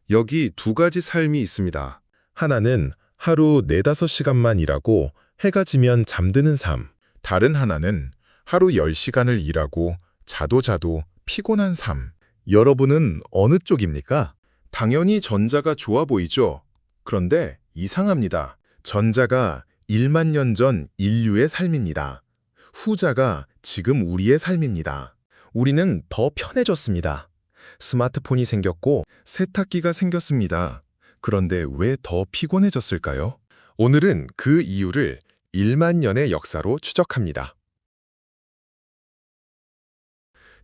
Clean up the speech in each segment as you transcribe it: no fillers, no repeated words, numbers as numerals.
여기 두 가지 삶이 있습니다. 하나는 하루 4~5시간만 일하고 해가 지면 잠드는 삶. 다른 하나는 하루 10시간을 일하고 자도 피곤한 삶. 여러분은 어느 쪽입니까? 당연히 전자가 좋아 보이죠? 그런데 이상합니다. 전자가 1만 년 전 인류의 삶입니다. 후자가 지금 우리의 삶입니다. 우리는 더 편해졌습니다. 스마트폰이 생겼고 세탁기가 생겼습니다. 그런데 왜 더 피곤해졌을까요? 오늘은 그 이유를 1만 년의 역사로 추적합니다.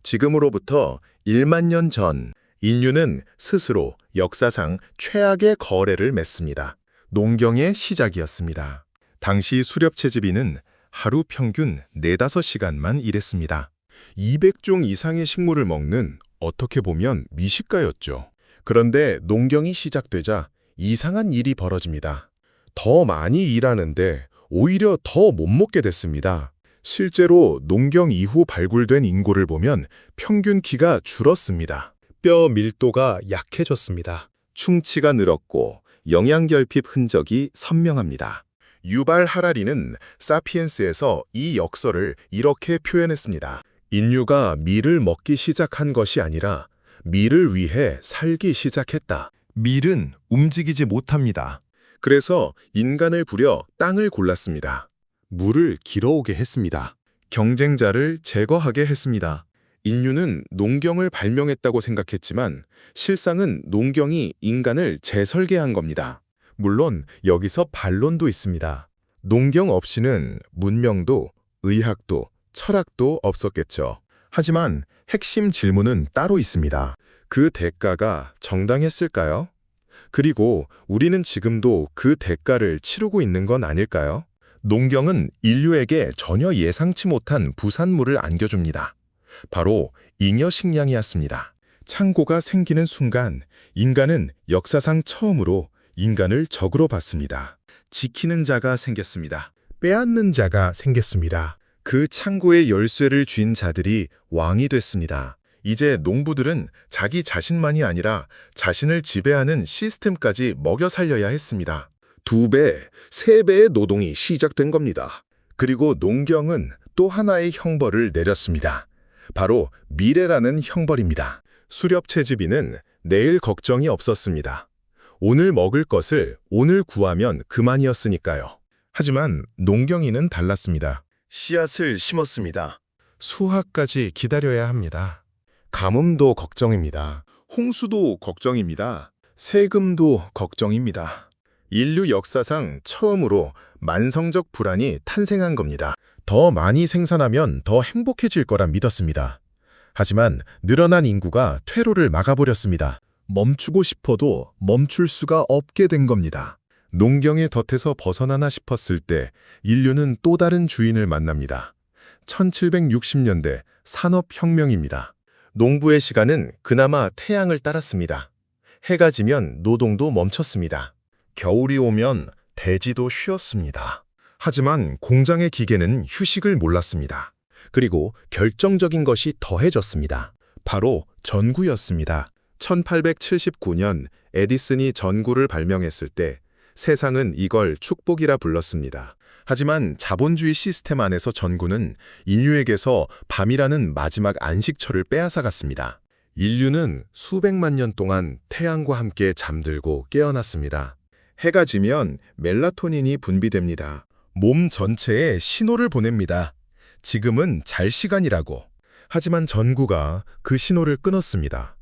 지금으로부터 1만 년 전, 인류는 스스로 역사상 최악의 거래를 맺습니다. 농경의 시작이었습니다. 당시 수렵채집이는 하루 평균 4~5시간만 일했습니다. 200종 이상의 식물을 먹는 어떻게 보면 미식가였죠. 그런데 농경이 시작되자 이상한 일이 벌어집니다. 더 많이 일하는데 오히려 더 못 먹게 됐습니다. 실제로 농경 이후 발굴된 인고를 보면 평균 키가 줄었습니다. 뼈 밀도가 약해졌습니다. 충치가 늘었고 영양결핍 흔적이 선명합니다. 유발 하라리는 사피엔스에서 이 역설을 이렇게 표현했습니다. 인류가 밀을 먹기 시작한 것이 아니라 밀을 위해 살기 시작했다. 밀은 움직이지 못합니다. 그래서 인간을 부려 땅을 골랐습니다. 물을 길어오게 했습니다. 경쟁자를 제거하게 했습니다. 인류는 농경을 발명했다고 생각했지만 실상은 농경이 인간을 재설계한 겁니다. 물론 여기서 반론도 있습니다. 농경 없이는 문명도, 의학도, 철학도 없었겠죠. 하지만 핵심 질문은 따로 있습니다. 그 대가가 정당했을까요? 그리고 우리는 지금도 그 대가를 치르고 있는 건 아닐까요? 농경은 인류에게 전혀 예상치 못한 부산물을 안겨줍니다. 바로 잉여 식량이었습니다. 창고가 생기는 순간 인간은 역사상 처음으로 인간을 적으로 봤습니다. 지키는 자가 생겼습니다. 빼앗는 자가 생겼습니다. 그 창고의 열쇠를 쥔 자들이 왕이 됐습니다. 이제 농부들은 자기 자신만이 아니라 자신을 지배하는 시스템까지 먹여 살려야 했습니다. 2배, 3배의 노동이 시작된 겁니다. 그리고 농경은 또 하나의 형벌을 내렸습니다. 바로 미래라는 형벌입니다. 수렵채집이는 내일 걱정이 없었습니다. 오늘 먹을 것을 오늘 구하면 그만이었으니까요. 하지만 농경인은 달랐습니다. 씨앗을 심었습니다. 수확까지 기다려야 합니다. 가뭄도 걱정입니다. 홍수도 걱정입니다. 세금도 걱정입니다. 인류 역사상 처음으로 만성적 불안이 탄생한 겁니다. 더 많이 생산하면 더 행복해질 거라 믿었습니다. 하지만 늘어난 인구가 퇴로를 막아버렸습니다. 멈추고 싶어도 멈출 수가 없게 된 겁니다. 농경의 덫에서 벗어나나 싶었을 때 인류는 또 다른 주인을 만납니다. 1760년대 산업혁명입니다. 농부의 시간은 그나마 태양을 따랐습니다. 해가 지면 노동도 멈췄습니다. 겨울이 오면 대지도 쉬었습니다. 하지만 공장의 기계는 휴식을 몰랐습니다. 그리고 결정적인 것이 더해졌습니다. 바로 전구였습니다. 1879년 에디슨이 전구를 발명했을 때 세상은 이걸 축복이라 불렀습니다. 하지만 자본주의 시스템 안에서 전구는 인류에게서 밤이라는 마지막 안식처를 빼앗아갔습니다. 인류는 수백만 년 동안 태양과 함께 잠들고 깨어났습니다. 해가 지면 멜라토닌이 분비됩니다. 몸 전체에 신호를 보냅니다. 지금은 잘 시간이라고. 하지만 전구가 그 신호를 끊었습니다.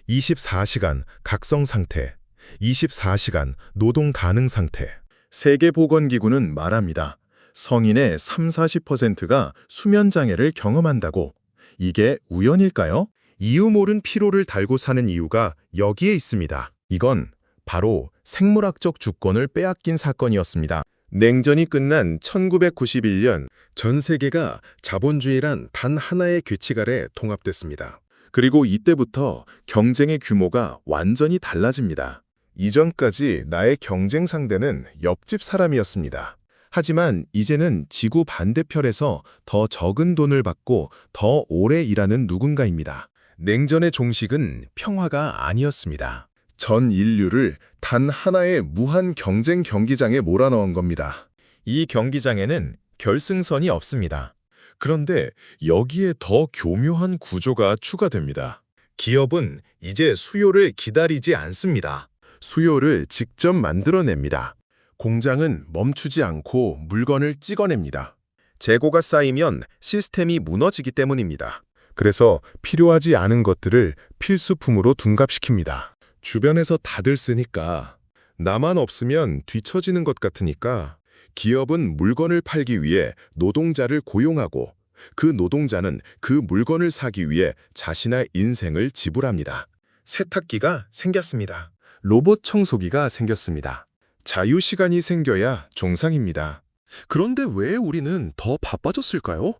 24시간 각성 상태, 24시간 노동 가능 상태. 세계보건기구는 말합니다. 성인의 30~40%가 수면장애를 경험한다고. 이게 우연일까요? 이유 모른 피로를 달고 사는 이유가 여기에 있습니다. 이건 바로 생물학적 주권을 빼앗긴 사건이었습니다. 냉전이 끝난 1991년 전 세계가 자본주의란 단 하나의 규칙 아래 통합됐습니다. 그리고 이때부터 경쟁의 규모가 완전히 달라집니다. 이전까지 나의 경쟁 상대는 옆집 사람이었습니다. 하지만 이제는 지구 반대편에서 더 적은 돈을 받고 더 오래 일하는 누군가입니다. 냉전의 종식은 평화가 아니었습니다. 전 인류를 단 하나의 무한 경쟁 경기장에 몰아넣은 겁니다. 이 경기장에는 결승선이 없습니다. 그런데 여기에 더 교묘한 구조가 추가됩니다. 기업은 이제 수요를 기다리지 않습니다. 수요를 직접 만들어냅니다. 공장은 멈추지 않고 물건을 찍어냅니다. 재고가 쌓이면 시스템이 무너지기 때문입니다. 그래서 필요하지 않은 것들을 필수품으로 둔갑시킵니다. 주변에서 다들 쓰니까, 나만 없으면 뒤처지는 것 같으니까 기업은 물건을 팔기 위해 노동자를 고용하고, 그 노동자는 그 물건을 사기 위해 자신의 인생을 지불합니다. 세탁기가 생겼습니다. 로봇 청소기가 생겼습니다. 자유시간이 생겨야 정상입니다. 그런데 왜 우리는 더 바빠졌을까요?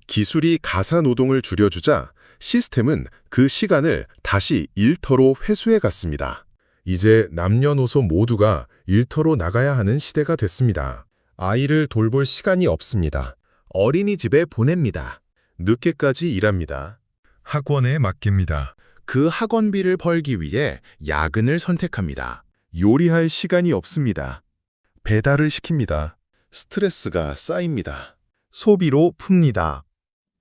기술이 가사 노동을 줄여주자 시스템은 그 시간을 다시 일터로 회수해 갔습니다. 이제 남녀노소 모두가 일터로 나가야 하는 시대가 됐습니다. 아이를 돌볼 시간이 없습니다. 어린이집에 보냅니다. 늦게까지 일합니다. 학원에 맡깁니다. 그 학원비를 벌기 위해 야근을 선택합니다. 요리할 시간이 없습니다. 배달을 시킵니다. 스트레스가 쌓입니다. 소비로 풉니다.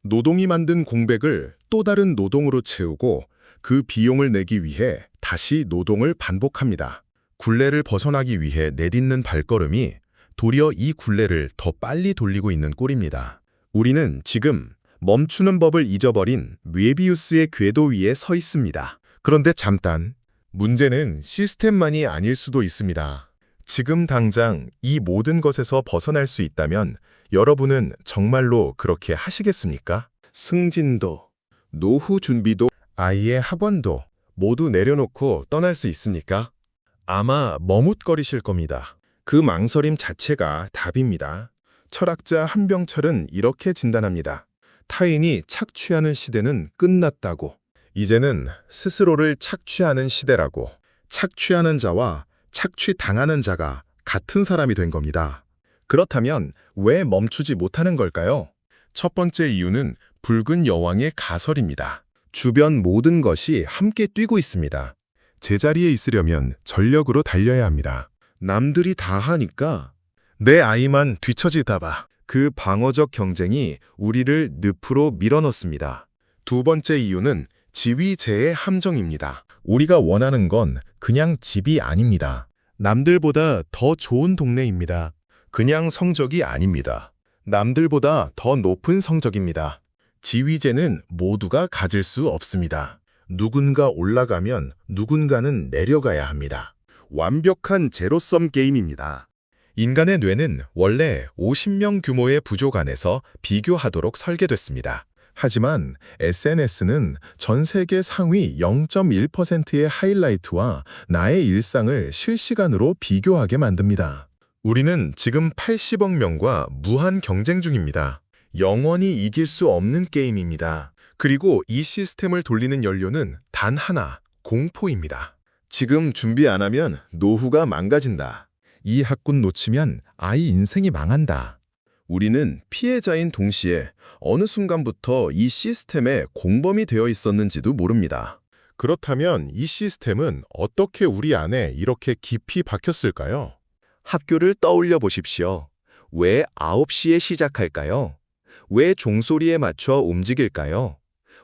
노동이 만든 공백을 또 다른 노동으로 채우고 그 비용을 내기 위해 다시 노동을 반복합니다. 굴레를 벗어나기 위해 내딛는 발걸음이 도리어 이 굴레를 더 빨리 돌리고 있는 꼴입니다. 우리는 지금 멈추는 법을 잊어버린 므에비우스의 궤도 위에 서 있습니다. 그런데 잠깐, 문제는 시스템만이 아닐 수도 있습니다. 지금 당장 이 모든 것에서 벗어날 수 있다면 여러분은 정말로 그렇게 하시겠습니까? 승진도, 노후 준비도, 아이의 학원도 모두 내려놓고 떠날 수 있습니까? 아마 머뭇거리실 겁니다. 그 망설임 자체가 답입니다. 철학자 한병철은 이렇게 진단합니다. 타인이 착취하는 시대는 끝났다고. 이제는 스스로를 착취하는 시대라고. 착취하는 자와 착취당하는 자가 같은 사람이 된 겁니다. 그렇다면 왜 멈추지 못하는 걸까요? 첫 번째 이유는 붉은 여왕의 가설입니다. 주변 모든 것이 함께 뛰고 있습니다. 제자리에 있으려면 전력으로 달려야 합니다. 남들이 다 하니까 내 아이만 뒤처지다 봐. 그 방어적 경쟁이 우리를 늪으로 밀어넣습니다. 두 번째 이유는 지위제의 함정입니다. 우리가 원하는 건 그냥 집이 아닙니다. 남들보다 더 좋은 동네입니다. 그냥 성적이 아닙니다. 남들보다 더 높은 성적입니다. 지위제는 모두가 가질 수 없습니다. 누군가 올라가면 누군가는 내려가야 합니다. 완벽한 제로섬 게임입니다. 인간의 뇌는 원래 50명 규모의 부족 안에서 비교하도록 설계됐습니다. 하지만 SNS는 전 세계 상위 0.1%의 하이라이트와 나의 일상을 실시간으로 비교하게 만듭니다. 우리는 지금 80억 명과 무한 경쟁 중입니다. 영원히 이길 수 없는 게임입니다. 그리고 이 시스템을 돌리는 연료는 단 하나, 공포입니다. 지금 준비 안 하면 노후가 망가진다. 이 학군 놓치면 아이 인생이 망한다. 우리는 피해자인 동시에 어느 순간부터 이 시스템에 공범이 되어 있었는지도 모릅니다. 그렇다면 이 시스템은 어떻게 우리 안에 이렇게 깊이 박혔을까요? 학교를 떠올려 보십시오. 왜 9시에 시작할까요? 왜 종소리에 맞춰 움직일까요?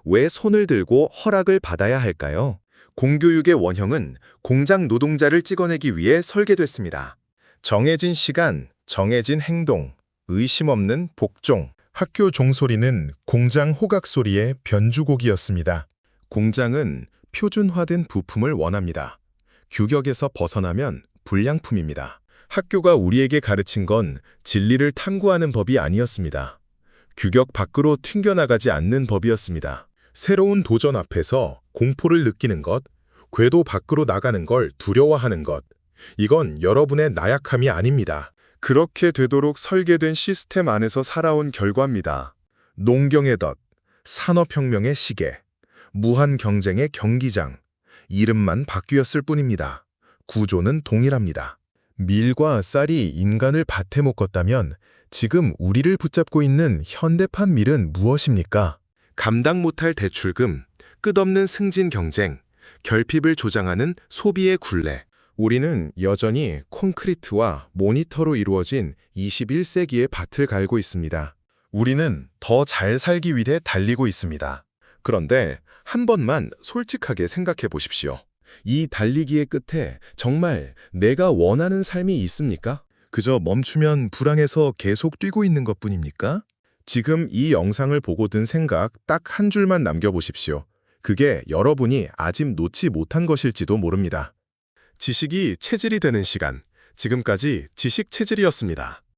왜 손을 들고 허락을 받아야 할까요? 공교육의 원형은 공장 노동자를 찍어내기 위해 설계됐습니다. 정해진 시간, 정해진 행동, 의심 없는 복종. 학교 종소리는 공장 호각 소리의 변주곡이었습니다. 공장은 표준화된 부품을 원합니다. 규격에서 벗어나면 불량품입니다. 학교가 우리에게 가르친 건 진리를 탐구하는 법이 아니었습니다. 규격 밖으로 튕겨나가지 않는 법이었습니다. 새로운 도전 앞에서 공포를 느끼는 것, 궤도 밖으로 나가는 걸 두려워하는 것, 이건 여러분의 나약함이 아닙니다. 그렇게 되도록 설계된 시스템 안에서 살아온 결과입니다. 농경의 덫, 산업혁명의 시계, 무한 경쟁의 경기장, 이름만 바뀌었을 뿐입니다. 구조는 동일합니다. 밀과 쌀이 인간을 밭에 묶었다면 지금 우리를 붙잡고 있는 현대판 밀은 무엇입니까? 감당 못할 대출금, 끝없는 승진 경쟁, 결핍을 조장하는 소비의 굴레. 우리는 여전히 콘크리트와 모니터로 이루어진 21세기의 밭을 갈고 있습니다. 우리는 더 잘 살기 위해 달리고 있습니다. 그런데 한 번만 솔직하게 생각해 보십시오. 이 달리기의 끝에 정말 내가 원하는 삶이 있습니까? 그저 멈추면 불안해서 계속 뛰고 있는 것뿐입니까? 지금 이 영상을 보고 든 생각 딱 한 줄만 남겨보십시오. 그게 여러분이 아직 놓지 못한 것일지도 모릅니다. 지식이 체질이 되는 시간. 지금까지 지식 체질이었습니다.